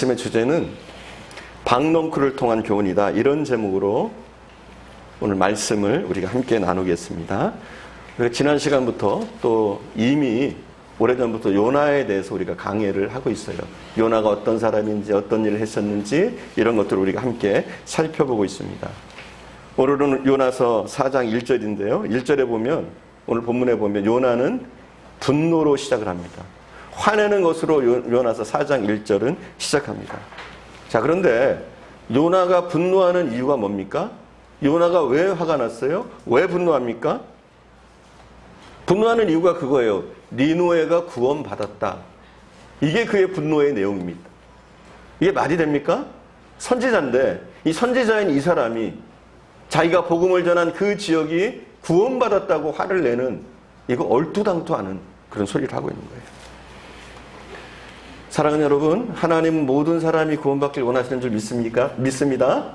아침의 주제는 박넝쿨을 통한 교훈이다. 이런 제목으로 오늘 말씀을 우리가 함께 나누겠습니다. 지난 시간부터 또 이미 오래전부터 요나에 대해서 우리가 강의를 하고 있어요. 요나가 어떤 사람인지 어떤 일을 했었는지 이런 것들을 우리가 함께 살펴보고 있습니다. 오늘은 요나서 4장 1절인데요. 1절에 보면 오늘 본문에 보면 요나는 분노로 시작을 합니다. 화내는 것으로 요나서 4장 1절은 시작합니다. 자, 그런데 요나가 분노하는 이유가 뭡니까? 요나가 왜 화가 났어요? 왜 분노합니까? 분노하는 이유가 그거예요. 니느웨가 구원받았다. 이게 그의 분노의 내용입니다. 이게 말이 됩니까? 선지자인데 이 선지자인 이 사람이 자기가 복음을 전한 그 지역이 구원받았다고 화를 내는 이거 얼토당토하는 그런 소리를 하고 있는 거예요. 사랑하는 여러분, 하나님은 모든 사람이 구원받길 원하시는 줄 믿습니까? 믿습니다.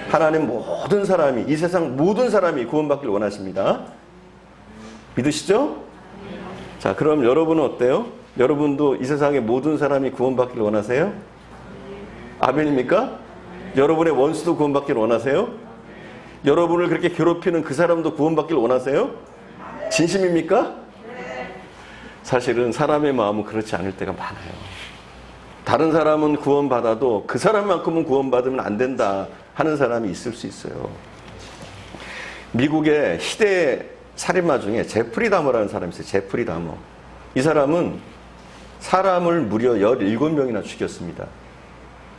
하나님 모든 사람이, 이 세상 모든 사람이 구원받길 원하십니다. 믿으시죠? 자, 그럼 여러분은 어때요? 여러분도 이 세상의 모든 사람이 구원받길 원하세요? 아멘입니까? 여러분의 원수도 구원받길 원하세요? 여러분을 그렇게 괴롭히는 그 사람도 구원받길 원하세요? 진심입니까? 사실은 사람의 마음은 그렇지 않을 때가 많아요. 다른 사람은 구원받아도 그 사람만큼은 구원받으면 안 된다 하는 사람이 있을 수 있어요. 미국의 희대 살인마 중에 제프리 다머라는 사람이 있어요. 제프리 다머. 이 사람은 사람을 무려 17명이나 죽였습니다.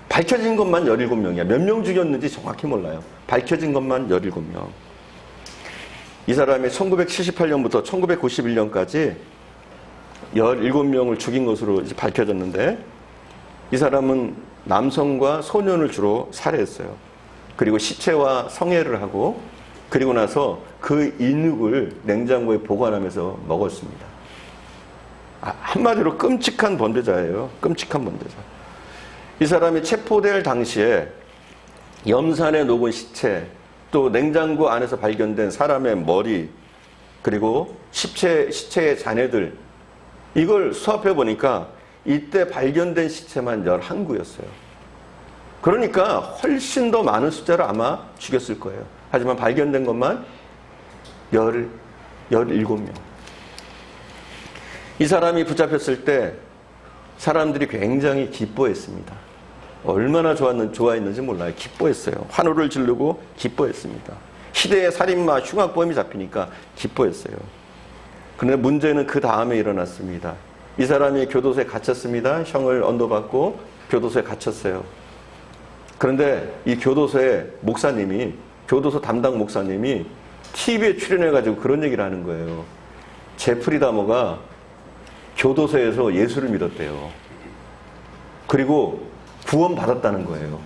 밝혀진 것만 17명이야. 몇 명 죽였는지 정확히 몰라요. 밝혀진 것만 17명. 이 사람이 1978년부터 1991년까지 17명을 죽인 것으로 이제 밝혀졌는데 이 사람은 남성과 소년을 주로 살해했어요. 그리고 시체와 성애를 하고 그리고 나서 그 인육을 냉장고에 보관하면서 먹었습니다. 한마디로 끔찍한 범죄자예요. 끔찍한 범죄자. 이 사람이 체포될 당시에 염산에 녹은 시체, 또 냉장고 안에서 발견된 사람의 머리, 그리고 시체의 잔해들, 이걸 수합해 보니까 이때 발견된 시체만 11구였어요. 그러니까 훨씬 더 많은 숫자를 아마 죽였을 거예요. 하지만 발견된 것만 17명. 이 사람이 붙잡혔을 때 사람들이 굉장히 기뻐했습니다. 얼마나 좋아했는지 몰라요. 기뻐했어요. 환호를 지르고 기뻐했습니다. 시대의 살인마, 흉악범이 잡히니까 기뻐했어요. 그런데 문제는 그 다음에 일어났습니다. 이 사람이 교도소에 갇혔습니다. 형을 언도받고 교도소에 갇혔어요. 그런데 이 교도소의 목사님이, 교도소 담당 목사님이 TV에 출연해가지고 그런 얘기를 하는 거예요. 제프리 다머가 교도소에서 예수를 믿었대요. 그리고 구원받았다는 거예요.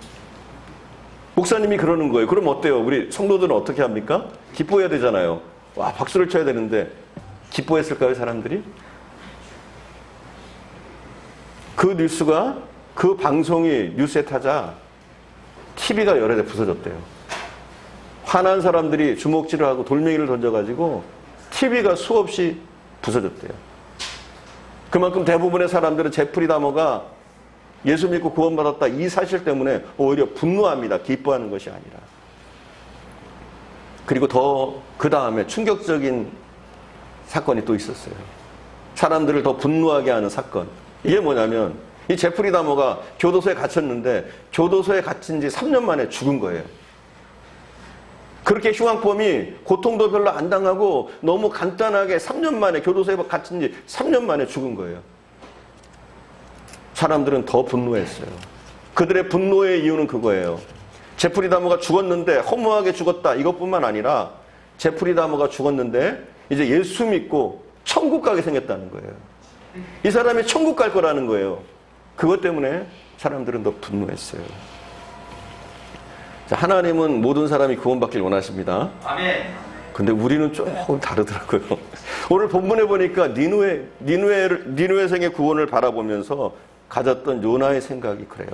목사님이 그러는 거예요. 그럼 어때요? 우리 성도들은 어떻게 합니까? 기뻐해야 되잖아요. 와, 박수를 쳐야 되는데 기뻐했을까요, 사람들이? 그 뉴스가, 그 방송이 뉴스에 타자 TV가 여러 대 부서졌대요. 화난 사람들이 주먹질을 하고 돌멩이를 던져가지고 TV가 수없이 부서졌대요. 그만큼 대부분의 사람들은 제프리 다머가 예수 믿고 구원받았다 이 사실 때문에 오히려 분노합니다. 기뻐하는 것이 아니라. 그리고 더 그 다음에 충격적인 사건이 또 있었어요. 사람들을 더 분노하게 하는 사건. 이게 뭐냐면 이 제프리 다머가 교도소에 갇혔는데 교도소에 갇힌 지 3년 만에 죽은 거예요. 그렇게 흉악범이 고통도 별로 안 당하고 너무 간단하게 3년 만에 교도소에 갇힌 지 3년 만에 죽은 거예요. 사람들은 더 분노했어요. 그들의 분노의 이유는 그거예요. 제프리 다머가 죽었는데 허무하게 죽었다 이것뿐만 아니라 제프리 다머가 죽었는데 이제 예수 믿고 천국 가게 생겼다는 거예요. 이 사람이 천국 갈 거라는 거예요. 그것 때문에 사람들은 더 분노했어요. 자, 하나님은 모든 사람이 구원받길 원하십니다. 아멘. 근데 우리는 조금 다르더라고요. 오늘 본문에 보니까 니느웨성의 구원을 바라보면서 가졌던 요나의 생각이 그래요.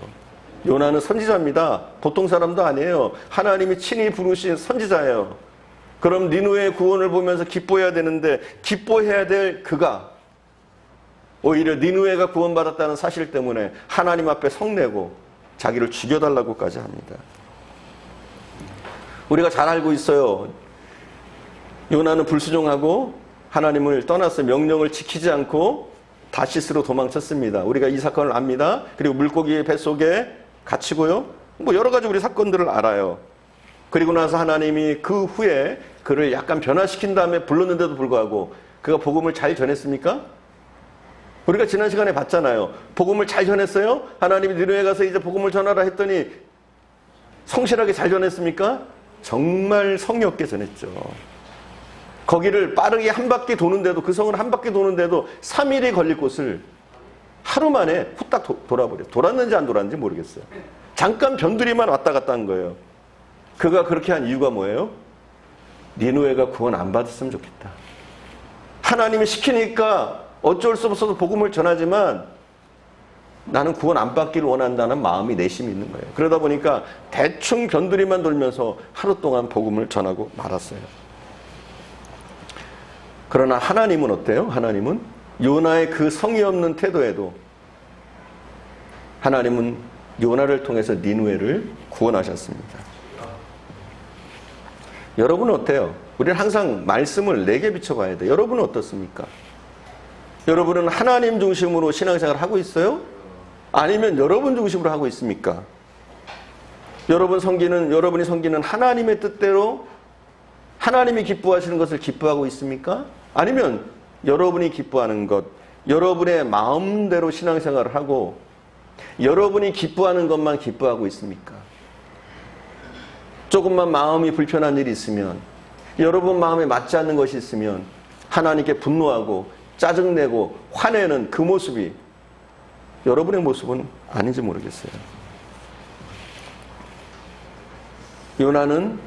요나는 선지자입니다. 보통 사람도 아니에요. 하나님이 친히 부르신 선지자예요. 그럼 니느웨의 구원을 보면서 기뻐해야 되는데 기뻐해야 될 그가 오히려 니느웨가 구원받았다는 사실 때문에 하나님 앞에 성내고 자기를 죽여달라고까지 합니다. 우리가 잘 알고 있어요. 요나는 불순종하고 하나님을 떠났어요. 명령을 지키지 않고 다시스로 도망쳤습니다. 우리가 이 사건을 압니다. 그리고 물고기의 뱃속에 갇히고요. 여러 가지 우리 사건들을 알아요. 그리고 나서 하나님이 그 후에 그를 약간 변화시킨 다음에 불렀는데도 불구하고 그가 복음을 잘 전했습니까? 우리가 지난 시간에 봤잖아요. 복음을 잘 전했어요? 하나님이 니느웨에 가서 이제 복음을 전하라 했더니 성실하게 잘 전했습니까? 정말 성의 없게 전했죠. 거기를 빠르게 한 바퀴 도는데도, 그 성을 한 바퀴 도는데도 3일이 걸릴 곳을 하루 만에 후딱 돌아버려요. 돌았는지 안 돌았는지 모르겠어요. 잠깐 변두리만 왔다 갔다 한 거예요. 그가 그렇게 한 이유가 뭐예요? 니느웨가 구원 안 받았으면 좋겠다. 하나님이 시키니까 어쩔 수 없어서 복음을 전하지만 나는 구원 안 받기를 원한다는 마음이 내심이 있는 거예요. 그러다 보니까 대충 변두리만 돌면서 하루 동안 복음을 전하고 말았어요. 그러나 하나님은 어때요? 하나님은 요나의 그 성의 없는 태도에도 하나님은 요나를 통해서 니느웨를 구원하셨습니다. 여러분은 어때요? 우리는 항상 말씀을 내게 비춰봐야 돼요. 여러분은 어떻습니까? 여러분은 하나님 중심으로 신앙생활을 하고 있어요? 아니면 여러분 중심으로 하고 있습니까? 여러분이 섬기는 하나님의 뜻대로 하나님이 기뻐하시는 것을 기뻐하고 있습니까? 아니면 여러분이 기뻐하는 것, 여러분의 마음대로 신앙생활을 하고 여러분이 기뻐하는 것만 기뻐하고 있습니까? 조금만 마음이 불편한 일이 있으면, 여러분 마음에 맞지 않는 것이 있으면 하나님께 분노하고 짜증내고 화내는 그 모습이 여러분의 모습은 아닌지 모르겠어요. 요나는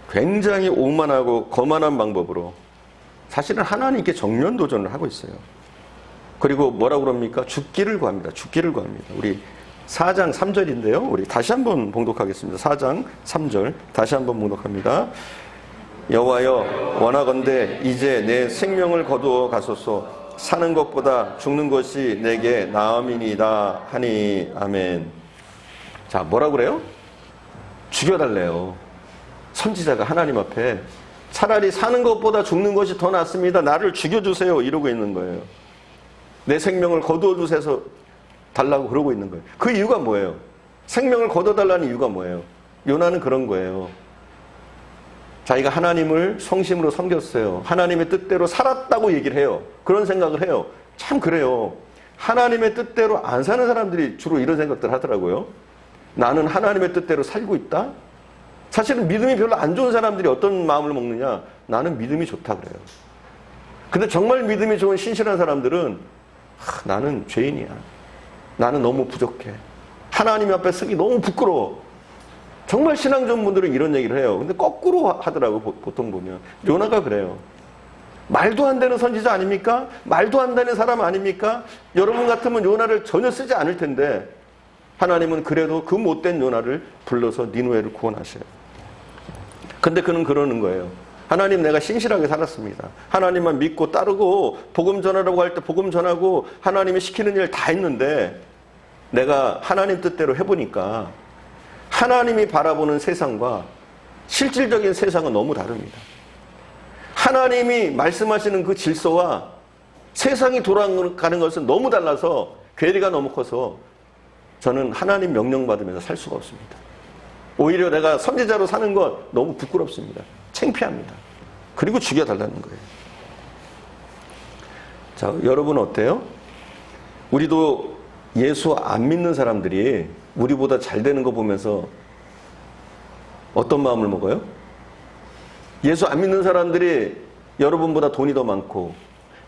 굉장히 오만하고 거만한 방법으로 사실은 하나님께 정면 도전을 하고 있어요. 그리고 뭐라고 그럽니까? 죽기를 구합니다. 죽기를 구합니다. 우리 4장 3절인데요. 우리 다시 한번 봉독하겠습니다. 4장 3절 다시 한번 봉독합니다. 여호와여 원하건대 이제 내 생명을 거두어 가소서. 사는 것보다 죽는 것이 내게 나음이니이다 하니. 아멘. 자, 뭐라고 그래요? 죽여달래요. 선지자가 하나님 앞에 차라리 사는 것보다 죽는 것이 더 낫습니다. 나를 죽여주세요. 이러고 있는 거예요. 내 생명을 거두어 주세요 달라고 그러고 있는 거예요. 그 이유가 뭐예요? 생명을 거둬달라는 이유가 뭐예요? 요나는 그런 거예요. 자기가 하나님을 성심으로 섬겼어요. 하나님의 뜻대로 살았다고 얘기를 해요. 그런 생각을 해요. 참 그래요. 하나님의 뜻대로 안 사는 사람들이 주로 이런 생각들 하더라고요. 나는 하나님의 뜻대로 살고 있다? 사실은 믿음이 별로 안 좋은 사람들이 어떤 마음을 먹느냐? 나는 믿음이 좋다 그래요. 근데 정말 믿음이 좋은 신실한 사람들은 나는 죄인이야. 나는 너무 부족해. 하나님 앞에 서기 너무 부끄러워. 정말 신앙 좋은 분들은 이런 얘기를 해요. 근데 거꾸로 하더라고 보통 보면. 요나가 그래요. 말도 안 되는 선지자 아닙니까? 말도 안 되는 사람 아닙니까? 여러분 같으면 요나를 전혀 쓰지 않을 텐데 하나님은 그래도 그 못된 요나를 불러서 니느웨를 구원하셔요. 근데 그는 그러는 거예요. 하나님, 내가 신실하게 살았습니다. 하나님만 믿고 따르고 복음 전하라고 할 때 복음 전하고 하나님이 시키는 일 다 했는데 내가 하나님 뜻대로 해보니까 하나님이 바라보는 세상과 실질적인 세상은 너무 다릅니다. 하나님이 말씀하시는 그 질서와 세상이 돌아가는 것은 너무 달라서 괴리가 너무 커서 저는 하나님 명령받으면서 살 수가 없습니다. 오히려 내가 선지자로 사는 것 너무 부끄럽습니다. 창피합니다. 그리고 죽여달라는 거예요. 자, 여러분 어때요? 우리도 예수 안 믿는 사람들이 우리보다 잘 되는 거 보면서 어떤 마음을 먹어요? 예수 안 믿는 사람들이 여러분보다 돈이 더 많고,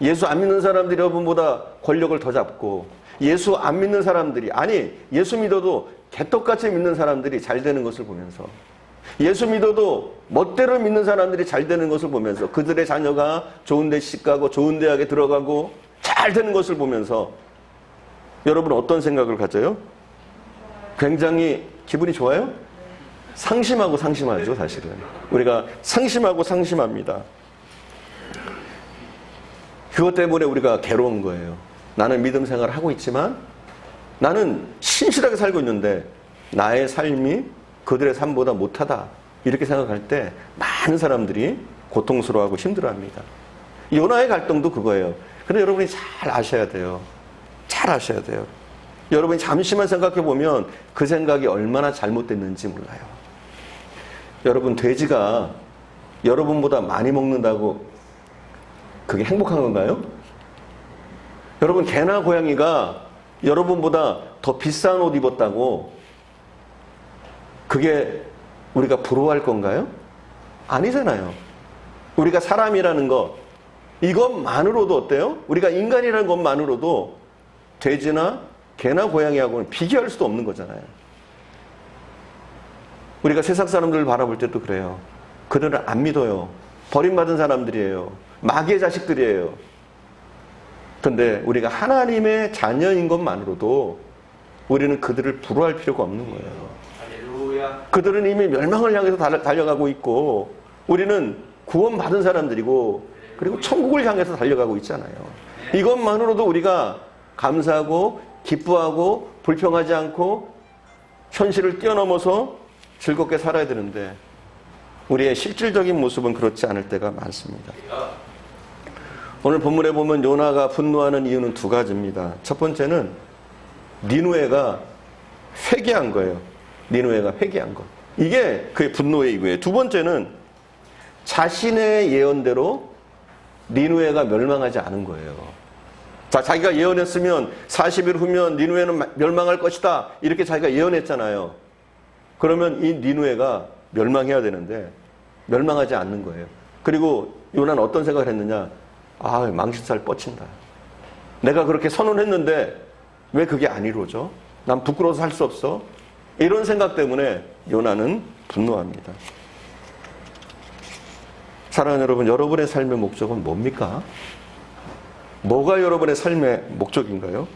예수 안 믿는 사람들이 여러분보다 권력을 더 잡고, 예수 안 믿는 사람들이, 아니 예수 믿어도 개떡같이 믿는 사람들이 잘 되는 것을 보면서, 예수 믿어도 멋대로 믿는 사람들이 잘 되는 것을 보면서, 그들의 자녀가 좋은 데 시집가고 좋은 대학에 들어가고 잘 되는 것을 보면서 여러분 어떤 생각을 가져요? 굉장히 기분이 좋아요? 상심하고 상심하죠. 사실은 우리가 상심하고 상심합니다. 그것 때문에 우리가 괴로운 거예요. 나는 믿음 생활을 하고 있지만 나는 신실하게 살고 있는데 나의 삶이 그들의 삶보다 못하다. 이렇게 생각할 때 많은 사람들이 고통스러워하고 힘들어합니다. 요나의 갈등도 그거예요. 그런데 여러분이 잘 아셔야 돼요. 잘 아셔야 돼요. 여러분이 잠시만 생각해 보면 그 생각이 얼마나 잘못됐는지 몰라요. 여러분, 돼지가 여러분보다 많이 먹는다고 그게 행복한 건가요? 여러분, 개나 고양이가 여러분보다 더 비싼 옷 입었다고 그게 우리가 부러워할 건가요? 아니잖아요. 우리가 사람이라는 것, 이것만으로도 어때요? 우리가 인간이라는 것만으로도 돼지나 개나 고양이하고는 비교할 수도 없는 거잖아요. 우리가 세상 사람들을 바라볼 때도 그래요. 그들은 안 믿어요. 버림받은 사람들이에요. 마귀의 자식들이에요. 그런데 우리가 하나님의 자녀인 것만으로도 우리는 그들을 부러워할 필요가 없는 거예요. 할렐루야. 그들은 이미 멸망을 향해서 달려가고 있고 우리는 구원받은 사람들이고 그리고 천국을 향해서 달려가고 있잖아요. 이것만으로도 우리가 감사하고 기뻐하고 불평하지 않고 현실을 뛰어넘어서 즐겁게 살아야 되는데 우리의 실질적인 모습은 그렇지 않을 때가 많습니다. 오늘 본문에 보면 요나가 분노하는 이유는 두 가지입니다. 첫 번째는 니느웨가 회개한 거예요. 니느웨가 회개한 것. 이게 그의 분노의 이유예요. 두 번째는 자신의 예언대로 니느웨가 멸망하지 않은 거예요. 자, 자기가 예언했으면 40일 후면 니느웨는 멸망할 것이다. 이렇게 자기가 예언했잖아요. 그러면 이 니느웨가 멸망해야 되는데 멸망하지 않는 거예요. 그리고 요나는 어떤 생각을 했느냐? 아, 망신살 뻗친다. 내가 그렇게 선언했는데 왜 그게 안 이루어져? 난 부끄러워서 살 수 없어. 이런 생각 때문에 요나는 분노합니다. 사랑하는 여러분, 여러분의 삶의 목적은 뭡니까? 뭐가 여러분의 삶의 목적인가요?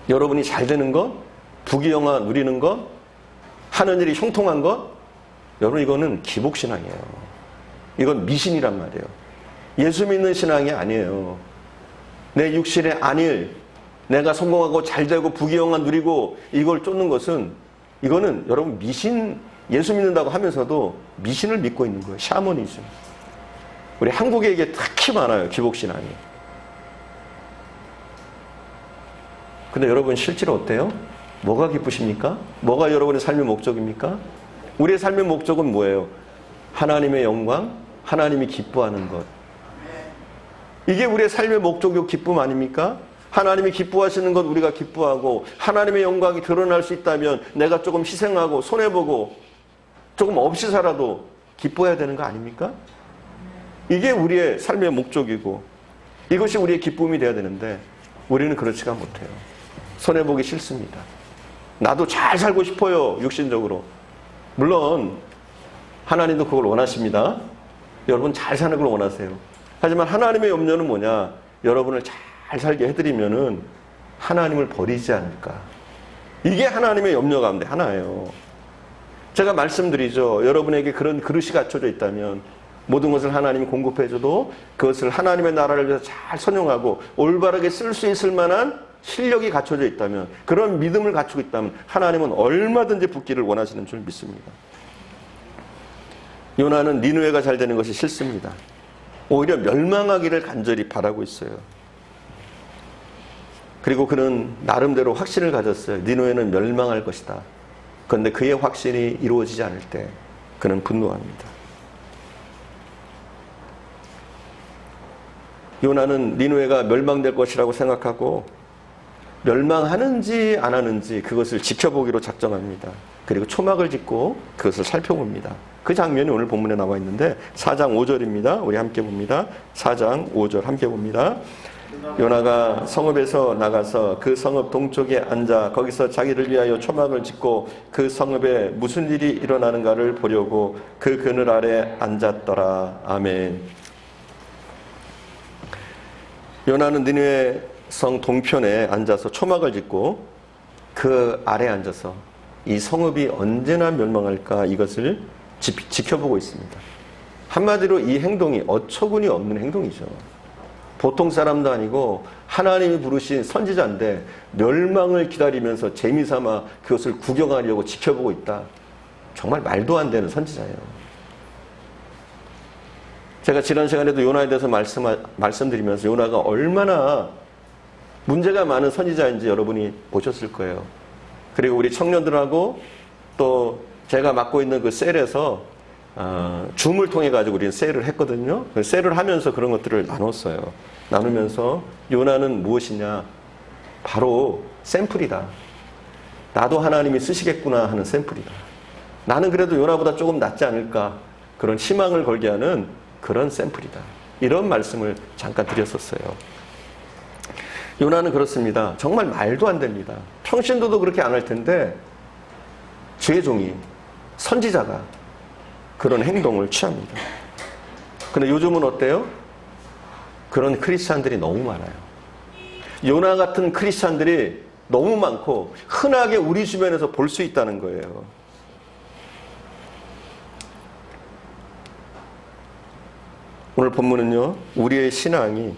여러분이 잘 되는 것? 부귀영화 누리는 것? 하는 일이 형통한 것? 여러분, 이거는 기복신앙이에요. 이건 미신이란 말이에요. 예수 믿는 신앙이 아니에요. 내 육신의 안일, 내가 성공하고 잘되고 부귀영화 누리고 이걸 쫓는 것은 이거는 여러분 미신, 예수 믿는다고 하면서도 미신을 믿고 있는 거예요. 샤머니즘. 우리 한국에 이게 특히 많아요. 기복신앙이. 근데 여러분 실제로 어때요? 뭐가 기쁘십니까? 뭐가 여러분의 삶의 목적입니까? 우리의 삶의 목적은 뭐예요? 하나님의 영광, 하나님이 기뻐하는 것. 이게 우리의 삶의 목적이고 기쁨 아닙니까? 하나님이 기뻐하시는 것 우리가 기뻐하고 하나님의 영광이 드러날 수 있다면 내가 조금 희생하고 손해보고 조금 없이 살아도 기뻐해야 되는 거 아닙니까? 이게 우리의 삶의 목적이고 이것이 우리의 기쁨이 되어야 되는데 우리는 그렇지가 못해요. 손해보기 싫습니다. 나도 잘 살고 싶어요. 육신적으로. 물론 하나님도 그걸 원하십니다. 여러분 잘 사는 걸 원하세요. 하지만 하나님의 염려는 뭐냐? 여러분을 잘 살게 해드리면은 하나님을 버리지 않을까. 이게 하나님의 염려 가운데 하나예요. 제가 말씀드리죠. 여러분에게 그런 그릇이 갖춰져 있다면 모든 것을 하나님이 공급해줘도 그것을 하나님의 나라를 위해서 잘 선용하고 올바르게 쓸 수 있을 만한 실력이 갖춰져 있다면, 그런 믿음을 갖추고 있다면 하나님은 얼마든지 붓기를 원하시는 줄 믿습니다. 요나는 니느웨가 잘 되는 것이 싫습니다. 오히려 멸망하기를 간절히 바라고 있어요. 그리고 그는 나름대로 확신을 가졌어요. 니느웨는 멸망할 것이다. 그런데 그의 확신이 이루어지지 않을 때 그는 분노합니다. 요나는 니느웨가 멸망될 것이라고 생각하고 멸망하는지 안 하는지 그것을 지켜보기로 작정합니다. 그리고 초막을 짓고 그것을 살펴봅니다. 그 장면이 오늘 본문에 나와 있는데 4장 5절입니다. 우리 함께 봅니다. 4장 5절 함께 봅니다. 요나가 성읍에서 나가서 그 성읍 동쪽에 앉아 거기서 자기를 위하여 초막을 짓고 그 성읍에 무슨 일이 일어나는가를 보려고 그 그늘 아래 앉았더라. 아멘. 요나는 니느웨 성 동편에 앉아서 초막을 짓고 그 아래에 앉아서 이 성읍이 언제나 멸망할까 이것을 지켜보고 있습니다. 한마디로 이 행동이 어처구니 없는 행동이죠. 보통 사람도 아니고 하나님이 부르신 선지자인데 멸망을 기다리면서 재미삼아 그것을 구경하려고 지켜보고 있다. 정말 말도 안 되는 선지자예요. 제가 지난 시간에도 요나에 대해서 말씀드리면서 요나가 얼마나 문제가 많은 선지자인지 여러분이 보셨을 거예요. 그리고 우리 청년들하고 또 제가 맡고 있는 그 셀에서 줌을 통해 가지고 우리는 셀을 했거든요. 셀을 하면서 그런 것들을 나눴어요. 나누면서 요나는 무엇이냐? 바로 샘플이다. 나도 하나님이 쓰시겠구나 하는 샘플이다. 나는 그래도 요나보다 조금 낫지 않을까? 그런 희망을 걸게 하는 그런 샘플이다. 이런 말씀을 잠깐 드렸었어요. 요나는 그렇습니다. 정말 말도 안 됩니다. 평신도도 그렇게 안 할 텐데 주의 종이, 선지자가 그런 행동을 취합니다. 근데 요즘은 어때요? 그런 크리스찬들이 너무 많아요. 요나 같은 크리스찬들이 너무 많고 흔하게 우리 주변에서 볼 수 있다는 거예요. 오늘 본문은요, 우리의 신앙이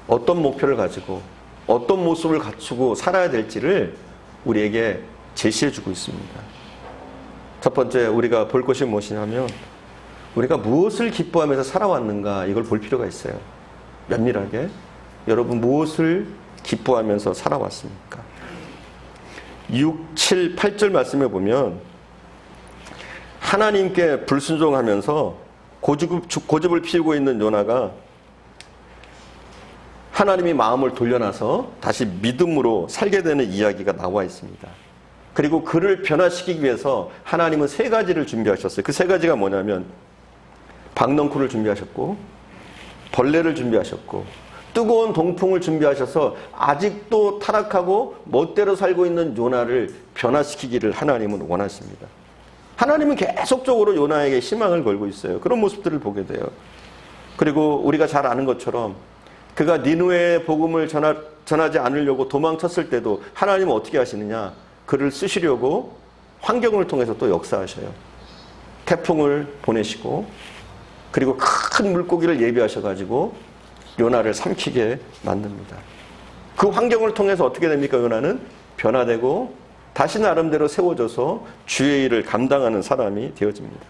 어떤 목표를 가지고 어떤 모습을 갖추고 살아야 될지를 우리에게 제시해주고 있습니다. 첫 번째 우리가 볼 것이 무엇이냐면 우리가 무엇을 기뻐하면서 살아왔는가 이걸 볼 필요가 있어요. 면밀하게 여러분 무엇을 기뻐하면서 살아왔습니까? 6, 7, 8절 말씀에 보면 하나님께 불순종하면서 고집을 피우고 있는 요나가 하나님이 마음을 돌려놔서 다시 믿음으로 살게 되는 이야기가 나와 있습니다. 그리고 그를 변화시키기 위해서 하나님은 세 가지를 준비하셨어요. 그 세 가지가 뭐냐면 박넝쿨을 준비하셨고 벌레를 준비하셨고 뜨거운 동풍을 준비하셔서 아직도 타락하고 멋대로 살고 있는 요나를 변화시키기를 하나님은 원하십니다. 하나님은 계속적으로 요나에게 희망을 걸고 있어요. 그런 모습들을 보게 돼요. 그리고 우리가 잘 아는 것처럼 그가 니느웨의 복음을 전하지 않으려고 도망쳤을 때도 하나님은 어떻게 하시느냐? 그를 쓰시려고 환경을 통해서 또 역사하셔요. 태풍을 보내시고 그리고 큰 물고기를 예비하셔가지고 요나를 삼키게 만듭니다. 그 환경을 통해서 어떻게 됩니까? 요나는 변화되고 다시 나름대로 세워져서 주의 일을 감당하는 사람이 되어집니다.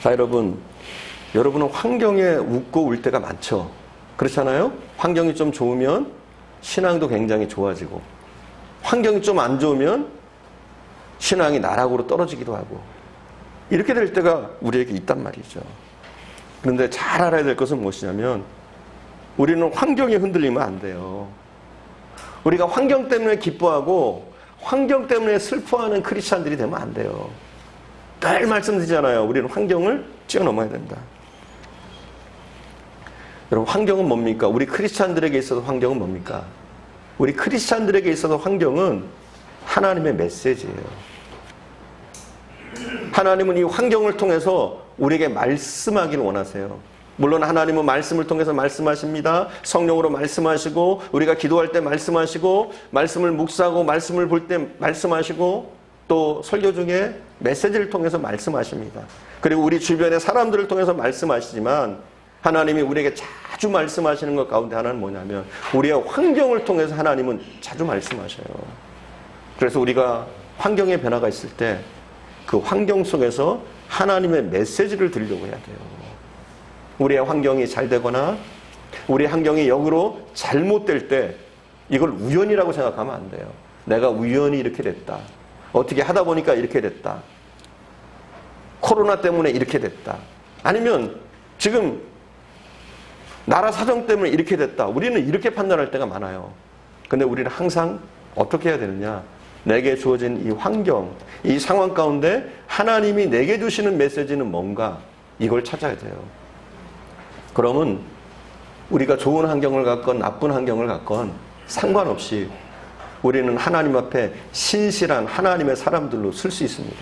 자, 여러분은 환경에 웃고 울 때가 많죠. 그렇잖아요? 환경이 좀 좋으면 신앙도 굉장히 좋아지고 환경이 좀 안 좋으면 신앙이 나락으로 떨어지기도 하고 이렇게 될 때가 우리에게 있단 말이죠. 그런데 잘 알아야 될 것은 무엇이냐면 우리는 환경이 흔들리면 안 돼요. 우리가 환경 때문에 기뻐하고 환경 때문에 슬퍼하는 크리스찬들이 되면 안 돼요. 늘 말씀드리잖아요. 우리는 환경을 뛰어넘어야 된다. 여러분, 환경은 뭡니까? 우리 크리스찬들에게 있어서 환경은 뭡니까? 우리 크리스찬들에게 있어서 환경은 하나님의 메시지예요. 하나님은 이 환경을 통해서 우리에게 말씀하기를 원하세요. 물론 하나님은 말씀을 통해서 말씀하십니다. 성령으로 말씀하시고 우리가 기도할 때 말씀하시고 말씀을 묵상하고 말씀을 볼 때 말씀하시고 또 설교 중에 메시지를 통해서 말씀하십니다. 그리고 우리 주변의 사람들을 통해서 말씀하시지만 하나님이 우리에게 자주 말씀하시는 것 가운데 하나는 뭐냐면 우리의 환경을 통해서 하나님은 자주 말씀하셔요. 그래서 우리가 환경의 변화가 있을 때 그 환경 속에서 하나님의 메시지를 들으려고 해야 돼요. 우리의 환경이 잘 되거나 우리의 환경이 역으로 잘못될 때 이걸 우연이라고 생각하면 안 돼요. 내가 우연히 이렇게 됐다. 어떻게 하다 보니까 이렇게 됐다. 코로나 때문에 이렇게 됐다. 아니면 지금 나라 사정 때문에 이렇게 됐다. 우리는 이렇게 판단할 때가 많아요. 근데 우리는 항상 어떻게 해야 되느냐? 내게 주어진 이 환경, 이 상황 가운데 하나님이 내게 주시는 메시지는 뭔가 이걸 찾아야 돼요. 그러면 우리가 좋은 환경을 갖건 나쁜 환경을 갖건 상관없이 우리는 하나님 앞에 신실한 하나님의 사람들로 쓸 수 있습니다.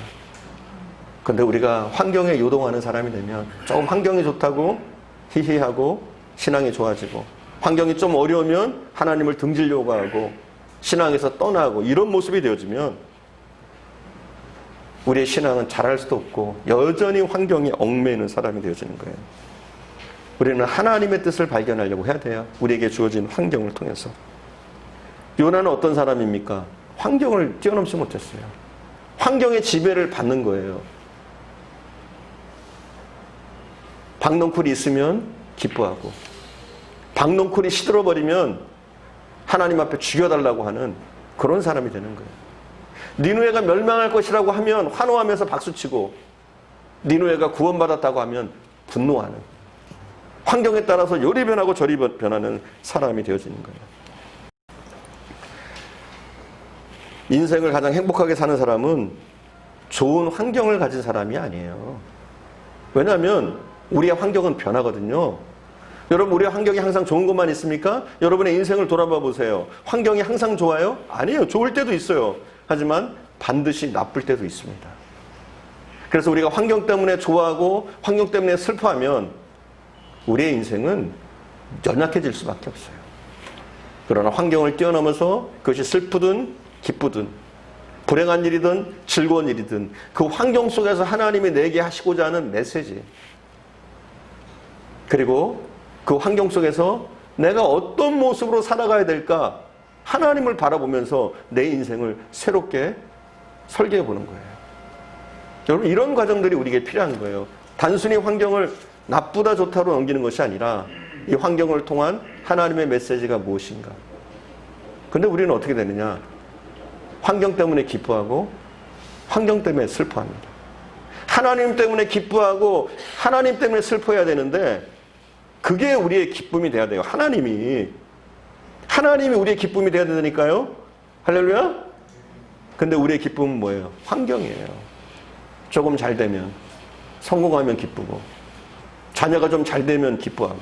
그런데 우리가 환경에 요동하는 사람이 되면 조금 환경이 좋다고 히히하고 신앙이 좋아지고 환경이 좀 어려우면 하나님을 등지려고 하고 신앙에서 떠나고 이런 모습이 되어지면 우리의 신앙은 자랄 수도 없고 여전히 환경이 얽매이는 사람이 되어지는 거예요. 우리는 하나님의 뜻을 발견하려고 해야 돼요. 우리에게 주어진 환경을 통해서. 요나는 어떤 사람입니까? 환경을 뛰어넘지 못했어요. 환경의 지배를 받는 거예요. 박넝쿨이 있으면 기뻐하고, 박넝쿨이 시들어버리면 하나님 앞에 죽여달라고 하는 그런 사람이 되는 거예요. 니누에가 멸망할 것이라고 하면 환호하면서 박수치고, 니누에가 구원받았다고 하면 분노하는, 환경에 따라서 요리 변하고 저리 변하는 사람이 되어지는 거예요. 인생을 가장 행복하게 사는 사람은 좋은 환경을 가진 사람이 아니에요. 왜냐하면 우리의 환경은 변하거든요. 여러분, 우리의 환경이 항상 좋은 것만 있습니까? 여러분의 인생을 돌아봐 보세요. 환경이 항상 좋아요? 아니에요. 좋을 때도 있어요. 하지만 반드시 나쁠 때도 있습니다. 그래서 우리가 환경 때문에 좋아하고 환경 때문에 슬퍼하면 우리의 인생은 연약해질 수밖에 없어요. 그러나 환경을 뛰어넘어서 그것이 슬프든 기쁘든 불행한 일이든 즐거운 일이든 그 환경 속에서 하나님이 내게 하시고자 하는 메시지, 그리고 그 환경 속에서 내가 어떤 모습으로 살아가야 될까, 하나님을 바라보면서 내 인생을 새롭게 설계해 보는 거예요. 여러분, 이런 과정들이 우리에게 필요한 거예요. 단순히 환경을 나쁘다 좋다로 넘기는 것이 아니라 이 환경을 통한 하나님의 메시지가 무엇인가. 근데 우리는 어떻게 되느냐? 환경 때문에 기뻐하고 환경 때문에 슬퍼합니다. 하나님 때문에 기뻐하고 하나님 때문에 슬퍼해야 되는데 그게 우리의 기쁨이 돼야 돼요. 하나님이 우리의 기쁨이 돼야 되니까요. 할렐루야? 근데 우리의 기쁨은 뭐예요? 환경이에요. 조금 잘 되면, 성공하면 기쁘고, 자녀가 좀 잘 되면 기뻐하고,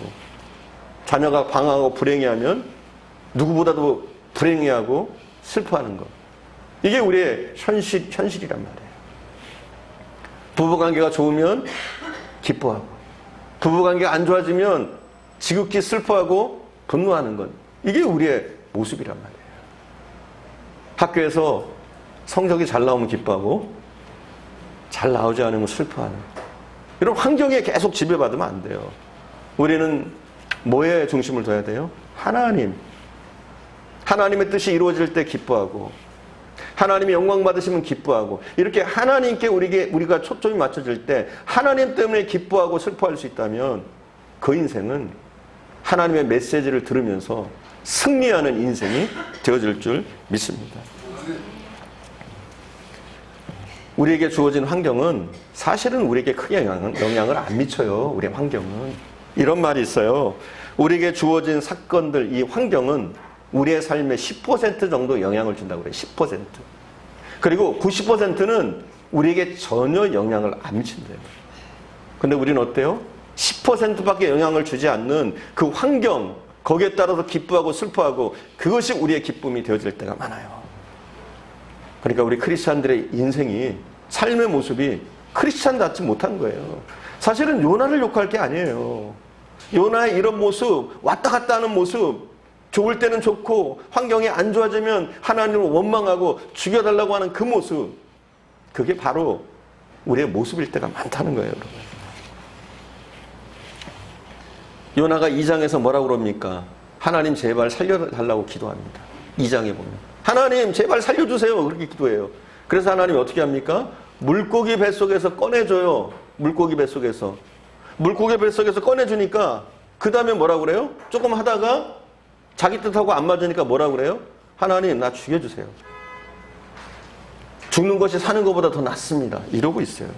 자녀가 방황하고 불행해하면 누구보다도 불행해하고 슬퍼하는 것. 이게 우리의 현실이란 말이에요. 부부관계가 좋으면 기뻐하고, 부부관계가 안 좋아지면 지극히 슬퍼하고 분노하는 것. 이게 우리의 모습이란 말이에요. 학교에서 성적이 잘 나오면 기뻐하고 잘 나오지 않으면 슬퍼하는, 이런 환경에 계속 지배받으면 안 돼요. 우리는 뭐에 중심을 둬야 돼요? 하나님의 뜻이 이루어질 때 기뻐하고, 하나님이 영광 받으시면 기뻐하고, 이렇게 하나님께 우리가 초점이 맞춰질 때 하나님 때문에 기뻐하고 슬퍼할 수 있다면 그 인생은 하나님의 메시지를 들으면서 승리하는 인생이 되어질 줄 믿습니다. 우리에게 주어진 환경은 사실은 우리에게 크게 영향을 안 미쳐요. 우리의 환경은. 이런 말이 있어요. 우리에게 주어진 사건들, 이 환경은 우리의 삶에 10% 정도 영향을 준다고 그래요. 10%. 그리고 90%는 우리에게 전혀 영향을 안 미친대요. 근데 우리는 어때요? 10%밖에 영향을 주지 않는 그 환경, 거기에 따라서 기뻐하고 슬퍼하고, 그것이 우리의 기쁨이 되어질 때가 많아요. 그러니까 우리 크리스찬들의 인생이, 삶의 모습이 크리스찬답지 못한 거예요. 사실은 요나를 욕할 게 아니에요. 요나의 이런 모습, 왔다 갔다 하는 모습, 좋을 때는 좋고 환경이 안 좋아지면 하나님을 원망하고 죽여달라고 하는 그 모습, 그게 바로 우리의 모습일 때가 많다는 거예요, 여러분. 요나가 2장에서 뭐라고 그럽니까? 하나님 제발 살려달라고 기도합니다. 2장에 보면 하나님 제발 살려주세요, 그렇게 기도해요. 그래서 하나님이 어떻게 합니까? 물고기 뱃속에서 꺼내줘요. 물고기 뱃속에서 꺼내주니까 그 다음에 뭐라고 그래요? 조금 하다가 자기 뜻하고 안 맞으니까 뭐라고 그래요? 하나님 나 죽여주세요. 죽는 것이 사는 것보다 더 낫습니다. 이러고 있어요.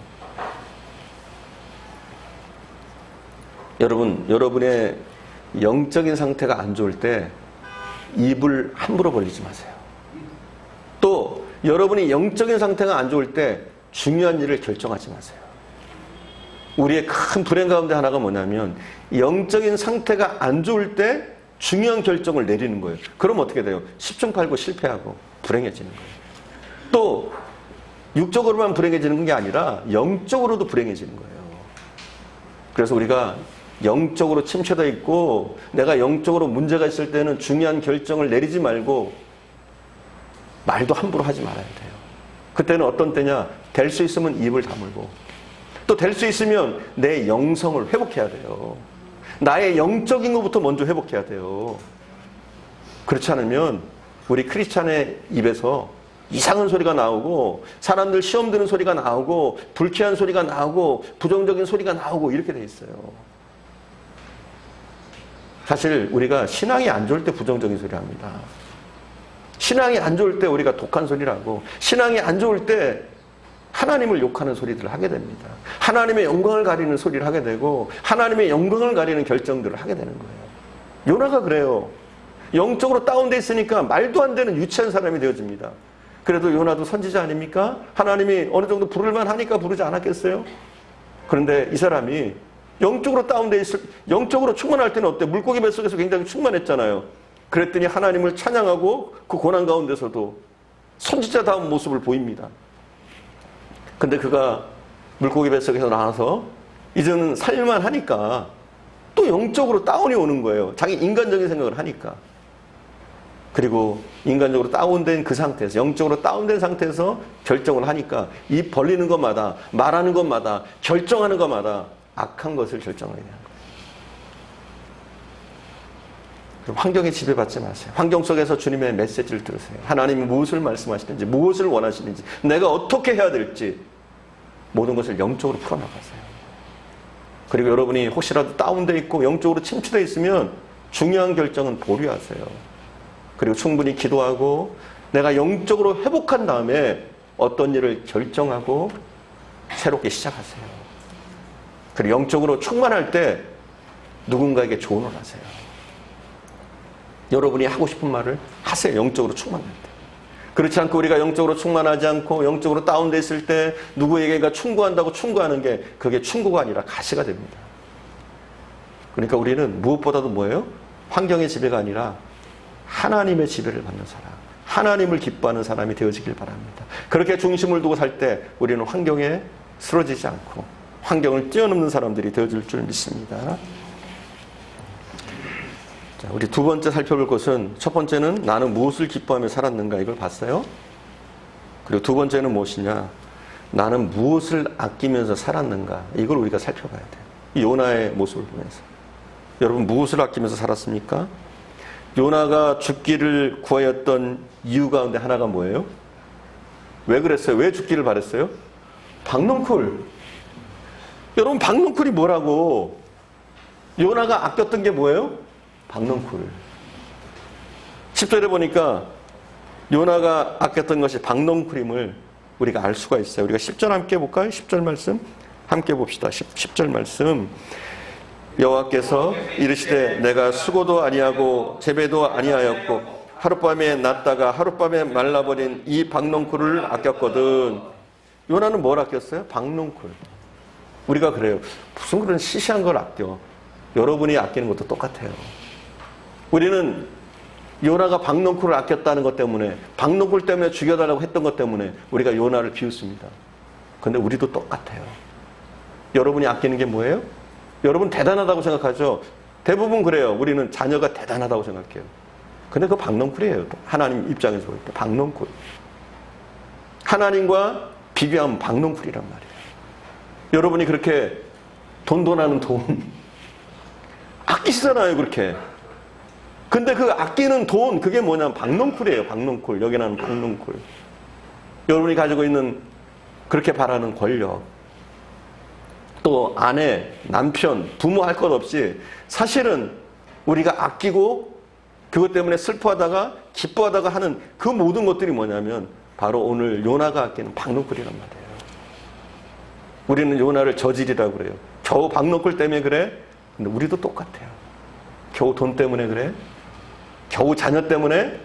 여러분의 영적인 상태가 안 좋을 때 입을 함부로 벌리지 마세요. 또 여러분이 영적인 상태가 안 좋을 때 중요한 일을 결정하지 마세요. 우리의 큰 불행 가운데 하나가 뭐냐면 영적인 상태가 안 좋을 때 중요한 결정을 내리는 거예요. 그럼 어떻게 돼요? 10중 8구 실패하고 불행해지는 거예요. 또 육적으로만 불행해지는 게 아니라 영적으로도 불행해지는 거예요. 그래서 우리가 영적으로 침체되어 있고 내가 영적으로 문제가 있을 때는 중요한 결정을 내리지 말고 말도 함부로 하지 말아야 돼요. 그때는 어떤 때냐? 될 수 있으면 입을 다물고, 또 될 수 있으면 내 영성을 회복해야 돼요. 나의 영적인 것부터 먼저 회복해야 돼요. 그렇지 않으면 우리 크리스찬의 입에서 이상한 소리가 나오고 사람들 시험 드는 소리가 나오고 불쾌한 소리가 나오고 부정적인 소리가 나오고 이렇게 돼 있어요. 사실 우리가 신앙이 안 좋을 때 부정적인 소리 합니다. 신앙이 안 좋을 때 우리가 독한 소리를 하고 요신앙이 안 좋을 때 하나님을 욕하는 소리들을 하게 됩니다. 하나님의 영광을 가리는 소리를 하게 되고 하나님의 영광을 가리는 결정들을 하게 되는 거예요. 요나가 그래요. 영적으로 다운돼 있으니까 말도 안 되는 유치한 사람이 되어집니다. 그래도 요나도 선지자 아닙니까? 하나님이 어느 정도 부를만 하니까 부르지 않았겠어요? 그런데 이 사람이 영적으로 다운돼 있을, 영적으로 충만할 때는 어때? 물고기 뱃속에서 굉장히 충만했잖아요. 그랬더니 하나님을 찬양하고 그 고난 가운데서도 선지자다운 모습을 보입니다. 근데 그가 물고기 뱃속에서 나와서 이제는 살만 하니까 또 영적으로 다운이 오는 거예요. 자기 인간적인 생각을 하니까. 그리고 인간적으로 다운된 그 상태에서, 영적으로 다운된 상태에서 결정을 하니까 입 벌리는 것마다, 말하는 것마다, 결정하는 것마다 악한 것을 결정하게 되는 거예요. 그럼 환경에 지배받지 마세요. 환경 속에서 주님의 메시지를 들으세요. 하나님이 무엇을 말씀하시는지, 무엇을 원하시는지, 내가 어떻게 해야 될지 모든 것을 영적으로 풀어나가세요. 그리고 여러분이 혹시라도 다운되어 있고 영적으로 침체되어 있으면 중요한 결정은 보류하세요. 그리고 충분히 기도하고 내가 영적으로 회복한 다음에 어떤 일을 결정하고 새롭게 시작하세요. 그리고 영적으로 충만할 때 누군가에게 조언을 하세요. 여러분이 하고 싶은 말을 하세요. 영적으로 충만할 때. 그렇지 않고 우리가 영적으로 충만하지 않고 영적으로 다운돼 있을 때 누구에게가 충고한다고 충고하는 게 그게 충고가 아니라 가시가 됩니다. 그러니까 우리는 무엇보다도 뭐예요? 환경의 지배가 아니라 하나님의 지배를 받는 사람, 하나님을 기뻐하는 사람이 되어지길 바랍니다. 그렇게 중심을 두고 살 때 우리는 환경에 쓰러지지 않고 환경을 뛰어넘는 사람들이 되어질 줄 믿습니다. 자, 우리 두 번째 살펴볼 것은, 첫 번째는 나는 무엇을 기뻐하며 살았는가, 이걸 봤어요. 그리고 두 번째는 무엇이냐, 나는 무엇을 아끼면서 살았는가, 이걸 우리가 살펴봐야 돼요. 이 요나의 모습을 보면서. 여러분, 무엇을 아끼면서 살았습니까? 요나가 죽기를 구하였던 이유 가운데 하나가 뭐예요? 왜 그랬어요? 왜 죽기를 바랬어요? 박넝쿨. 여러분, 박넝쿨이 뭐라고? 요나가 아꼈던 게 뭐예요? 박넝쿨. 10절에 보니까 요나가 아꼈던 것이 박넝쿨임을 우리가 알 수가 있어요. 우리가 10절 함께 볼까요? 10절 말씀 함께 봅시다. 10절 말씀. 여호와께서 이르시되 내가 수고도 아니하고 재배도 아니하였고 하룻밤에 났다가 하룻밤에 말라버린 이 박넝쿨을 아꼈거든. 요나는 뭘 아꼈어요? 박넝쿨. 우리가 그래요. 무슨 그런 시시한 걸 아껴. 여러분이 아끼는 것도 똑같아요. 우리는 요나가 박넝쿨을 아꼈다는 것 때문에, 박넝쿨 때문에 죽여달라고 했던 것 때문에 우리가 요나를 비웃습니다. 그런데 우리도 똑같아요. 여러분이 아끼는 게 뭐예요? 여러분 대단하다고 생각하죠? 대부분 그래요. 우리는 자녀가 대단하다고 생각해요. 근데 그거 박넝쿨이에요. 하나님 입장에서 볼 때 박넝쿨. 하나님과 비교하면 박넝쿨이란 말이에요. 여러분이 그렇게 돈돈하는 돈 아끼시잖아요, 그렇게. 근데 그 아끼는 돈, 그게 뭐냐면 박넝쿨이에요. 박넝쿨. 여기 나는 박넝쿨. 여러분이 가지고 있는 그렇게 바라는 권력, 또 아내, 남편, 부모 할 것 없이 사실은 우리가 아끼고 그것 때문에 슬퍼하다가 기뻐하다가 하는 그 모든 것들이 뭐냐면 바로 오늘 요나가 아끼는 박넝쿨이란 말이에요. 우리는 요나를 저질이라고 그래요. 겨우 박넝쿨 때문에 그래? 근데 우리도 똑같아요. 겨우 돈 때문에 그래? 겨우 자녀 때문에?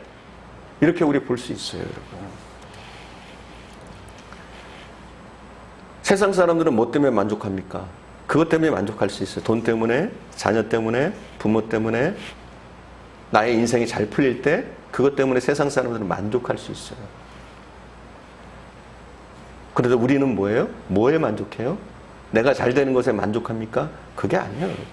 이렇게 우리 볼 수 있어요, 여러분. 세상 사람들은 뭐 때문에 만족합니까? 그것 때문에 만족할 수 있어요. 돈 때문에, 자녀 때문에, 부모 때문에, 나의 인생이 잘 풀릴 때 그것 때문에 세상 사람들은 만족할 수 있어요. 그래도 우리는 뭐예요? 뭐에 만족해요? 내가 잘 되는 것에 만족합니까? 그게 아니에요, 여러분.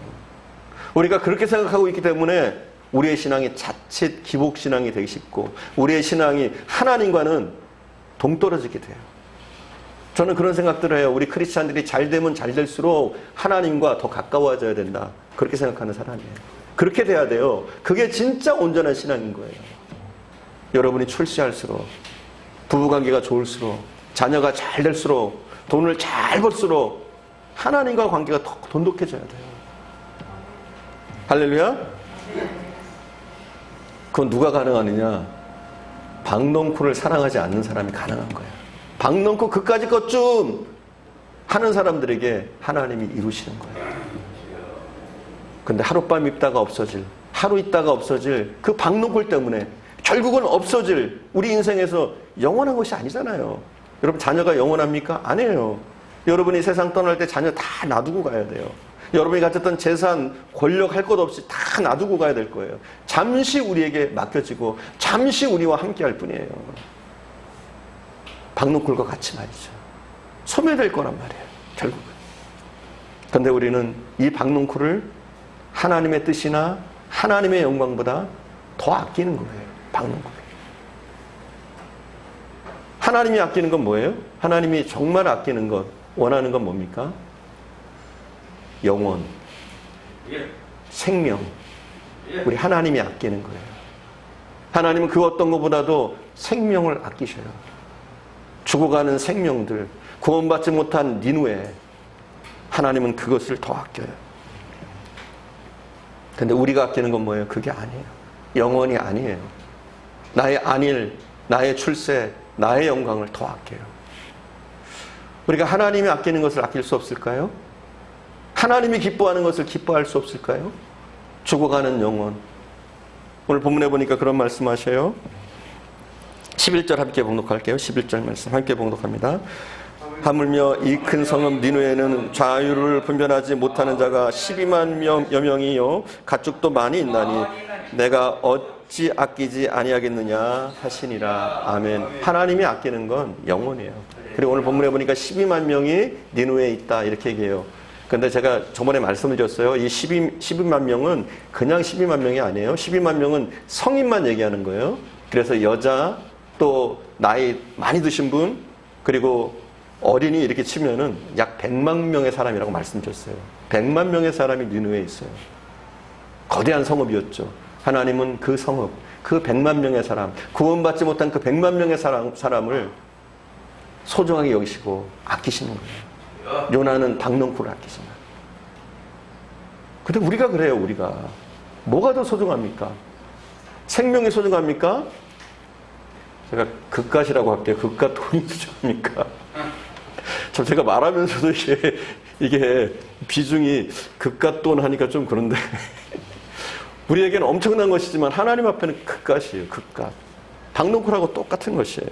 우리가 그렇게 생각하고 있기 때문에 우리의 신앙이 자칫 기복신앙이 되기 쉽고 우리의 신앙이 하나님과는 동떨어지게 돼요. 저는 그런 생각들을 해요. 우리 크리스찬들이 잘 되면 잘 될수록 하나님과 더 가까워져야 된다. 그렇게 생각하는 사람이에요. 그렇게 돼야 돼요. 그게 진짜 온전한 신앙인 거예요. 여러분이 출세할수록, 부부관계가 좋을수록, 자녀가 잘 될수록, 돈을 잘 벌수록 하나님과 관계가 더 돈독해져야 돼요. 할렐루야? 그건 누가 가능하느냐? 박농쿨을 사랑하지 않는 사람이 가능한 거예요. 박농쿨 그까짓 것 좀 하는 사람들에게 하나님이 이루시는 거예요. 근데 하룻밤 있다가 없어질, 하루 있다가 없어질 그 박농쿨 때문에 결국은 없어질 우리 인생에서 영원한 것이 아니잖아요. 여러분, 자녀가 영원합니까? 아니에요. 여러분이 세상 떠날 때 자녀 다 놔두고 가야 돼요. 여러분이 가졌던 재산, 권력 할 것 없이 다 놔두고 가야 될 거예요. 잠시 우리에게 맡겨지고 잠시 우리와 함께 할 뿐이에요. 박농쿨과 같이 말이죠. 소멸될 거란 말이에요, 결국은. 그런데 우리는 이 박농쿨을 하나님의 뜻이나 하나님의 영광보다 더 아끼는 거예요, 박농쿨을. 하나님이 아끼는 건 뭐예요? 하나님이 정말 아끼는 것, 원하는 건 뭡니까? 영혼, 생명. 우리 하나님이 아끼는 거예요. 하나님은 그 어떤 것보다도 생명을 아끼셔요. 죽어가는 생명들, 구원받지 못한 니누에 하나님은 그것을 더 아껴요. 근데 우리가 아끼는 건 뭐예요? 그게 아니에요. 영원이 아니에요. 나의 안일, 나의 출세, 나의 영광을 더 아껴요. 우리가 하나님이 아끼는 것을 아낄 수 없을까요? 하나님이 기뻐하는 것을 기뻐할 수 없을까요? 죽어가는 영혼. 오늘 본문에 보니까 그런 말씀하셔요. 11절 함께 봉독할게요. 11절 말씀 함께 봉독합니다. 하물며 이 큰 성읍 니누에는 자유를 분별하지 못하는 자가 12만 여명이요 가축도 많이 있나니 내가 어찌 아끼지 아니하겠느냐 하시니라. 아멘. 하나님이 아끼는 건 영혼이에요. 그리고 오늘 본문에 보니까 12만 명이 니누에 있다 이렇게 얘기해요. 근데 제가 저번에 말씀드렸어요. 이 12만 명은 그냥 12만 명이 아니에요. 12만 명은 성인만 얘기하는 거예요. 그래서 여자, 또 나이 많이 드신 분, 그리고 어린이 이렇게 치면은 약 100만 명의 사람이라고 말씀드렸어요. 100만 명의 사람이 니누에 있어요. 거대한 성읍이었죠. 하나님은 그 성읍, 그 100만 명의 사람, 구원받지 못한 그 100만 명의 사람을 소중하게 여기시고 아끼시는 거예요. 요나는 박농쿨을 아끼잖아. 근데 우리가 그래요, 우리가. 뭐가 더 소중합니까? 생명이 소중합니까? 제가 그깟이라고 할게요. 그깟 돈이 소중합니까? 참 제가 말하면서도 이게 비중이 그깟 돈 하니까 좀 그런데 우리에게는 엄청난 것이지만 하나님 앞에는 그깟이에요, 그깟. 박농쿨하고 똑같은 것이에요.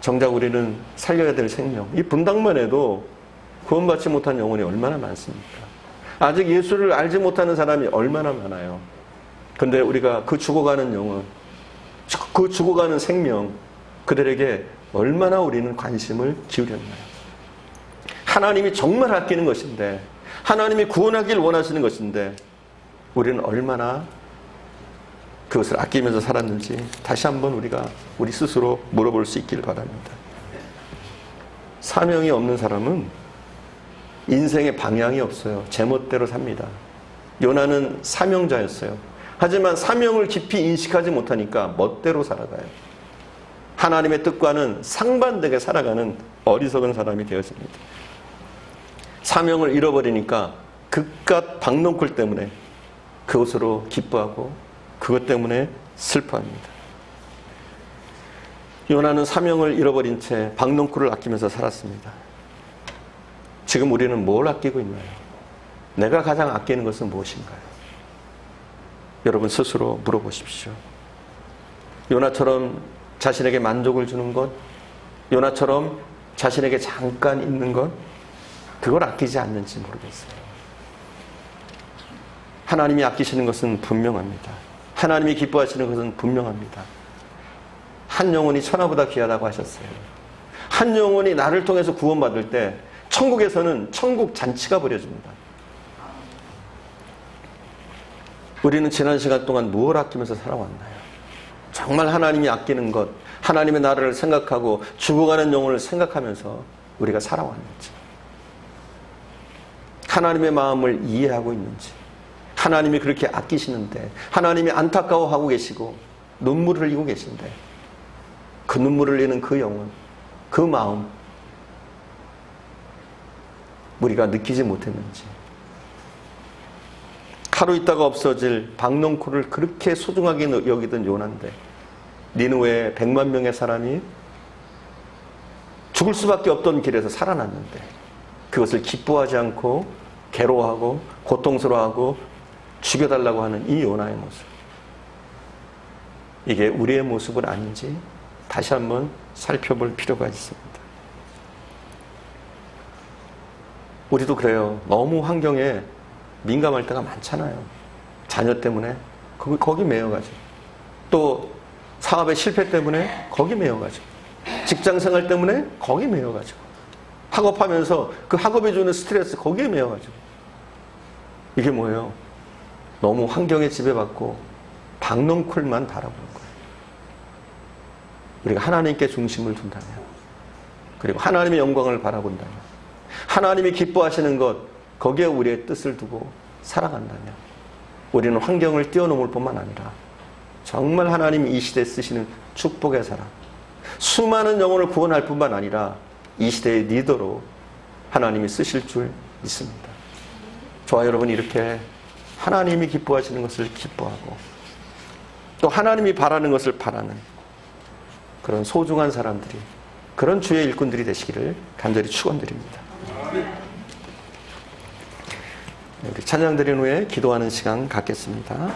정작 우리는 살려야 될 생명, 이 분당만 해도 구원받지 못한 영혼이 얼마나 많습니까? 아직 예수를 알지 못하는 사람이 얼마나 많아요. 근데 우리가 그 죽어가는 영혼, 그 죽어가는 생명, 그들에게 얼마나 우리는 관심을 기울였나요? 하나님이 정말 아끼는 것인데, 하나님이 구원하길 원하시는 것인데 우리는 얼마나 그것을 아끼면서 살았는지 다시 한번 우리가 우리 스스로 물어볼 수 있기를 바랍니다. 사명이 없는 사람은 인생의 방향이 없어요. 제멋대로 삽니다. 요나는 사명자였어요. 하지만 사명을 깊이 인식하지 못하니까 멋대로 살아가요. 하나님의 뜻과는 상반되게 살아가는 어리석은 사람이 되었습니다. 사명을 잃어버리니까 그깟 박농쿨 때문에 그것으로 기뻐하고 그것 때문에 슬퍼합니다. 요나는 사명을 잃어버린 채 박농쿨을 아끼면서 살았습니다. 지금 우리는 뭘 아끼고 있나요? 내가 가장 아끼는 것은 무엇인가요? 여러분 스스로 물어보십시오. 요나처럼 자신에게 만족을 주는 것, 요나처럼 자신에게 잠깐 있는 것, 그걸 아끼지 않는지 모르겠어요. 하나님이 아끼시는 것은 분명합니다. 하나님이 기뻐하시는 것은 분명합니다. 한 영혼이 천하보다 귀하다고 하셨어요. 한 영혼이 나를 통해서 구원받을 때 천국에서는 천국 잔치가 벌어집니다. 우리는 지난 시간 동안 무엇을 아끼면서 살아왔나요? 정말 하나님이 아끼는 것, 하나님의 나라를 생각하고 죽어가는 영혼을 생각하면서 우리가 살아왔는지, 하나님의 마음을 이해하고 있는지, 하나님이 그렇게 아끼시는데, 하나님이 안타까워하고 계시고 눈물을 흘리고 계신데, 그 눈물을 흘리는 그 영혼, 그 마음 우리가 느끼지 못했는지, 하루 있다가 없어질 박넝쿨을 그렇게 소중하게 여기던 요나인데 니느웨에 100만 명의 사람이 죽을 수밖에 없던 길에서 살아났는데 그것을 기뻐하지 않고 괴로워하고 고통스러워하고 죽여달라고 하는 이 요나의 모습, 이게 우리의 모습은 아닌지 다시 한번 살펴볼 필요가 있습니다. 우리도 그래요. 너무 환경에 민감할 때가 많잖아요. 자녀 때문에 거기 매여가지고, 또 사업의 실패 때문에 거기 매여가지고, 직장생활 때문에 거기 매여가지고, 학업하면서 그 학업이 주는 스트레스 거기에 매여가지고, 이게 뭐예요? 너무 환경에 지배받고 박넝쿨만 바라보는 거예요. 우리가 하나님께 중심을 둔다면, 그리고 하나님의 영광을 바라본다면, 하나님이 기뻐하시는 것 거기에 우리의 뜻을 두고 살아간다면 우리는 환경을 뛰어넘을 뿐만 아니라 정말 하나님이 이 시대에 쓰시는 축복의 사람, 수많은 영혼을 구원할 뿐만 아니라 이 시대의 리더로 하나님이 쓰실 줄 믿습니다. 저와 여러분, 이렇게 하나님이 기뻐하시는 것을 기뻐하고 또 하나님이 바라는 것을 바라는 그런 소중한 사람들이, 그런 주의 일꾼들이 되시기를 간절히 축원드립니다. 우리 찬양 드린 후에 기도하는 시간 갖겠습니다.